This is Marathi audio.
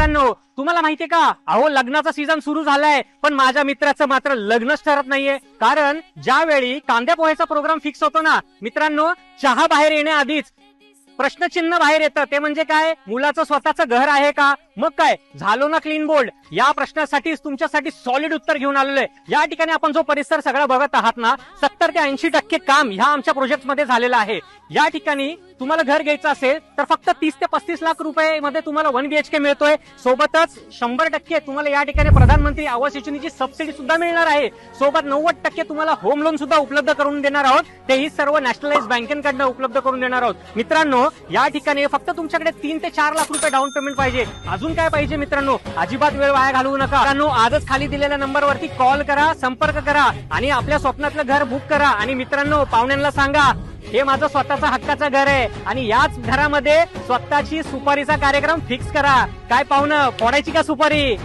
मित्रांनो, तुम्हाला माहितीये का, अहो लग्नाचा सीझन सुरू झालाय, पण माझ्या मित्राचं मात्र लग्नच ठरत नाहीये. कारण ज्यावेळी कांद्या पोह्याचा प्रोग्राम फिक्स होतो ना मित्रांनो, चहा बाहेर येण्याआधीच प्रश्नचिन्ह बाहेर येतं. ते म्हणजे काय, मुलाचं स्वतःचं घर आहे का? मग काय झालो ना क्लीन बोल्ड? या प्रश्नासाठी तुमच्यासाठी सॉलिड उत्तर घेऊन आलेलो आहे. या ठिकाणी आपण जो परिसर सगळा बघत आहात ना, 70 ते 80% काम ह्या आमच्या प्रोजेक्ट मध्ये झालेलं आहे. या ठिकाणी तुम्हाला घर घ्यायचं असेल तर फक्त 30 ते 35 लाख रुपये मध्ये तुम्हाला 1 BHK मिळतोय. सोबतच 100% तुम्हाला या ठिकाणी प्रधानमंत्री आवास योजनेची सबसिडी सुद्धा मिळणार आहे. सोबत 90% तुम्हाला होम लोन सुद्धा उपलब्ध करून देणार आहोत. तेही सर्व नॅशनलाइज बँकेकडनं उपलब्ध करून देणार आहोत. मित्रांनो, या ठिकाणी फक्त तुमच्याकडे 3 ते 4 लाख रुपये डाऊन पेमेंट पाहिजे. अजून काय पाहिजे मित्रांनो? अजिबात वेळ वाया घालवू नका. मित्रांनो, आजच खाली दिलेल्या नंबरवरती कॉल करा, संपर्क करा आणि आपल्या स्वप्नातलं घर बुक करा. आणि मित्रांनो, पाहुण्यांना सांगा, हे माझं स्वतःचं हक्काचं घर आहे आणि याच घरामध्ये स्वतःची सुपारीचा कार्यक्रम फिक्स करा. काय पाहुणं, फोडायची का सुपारी?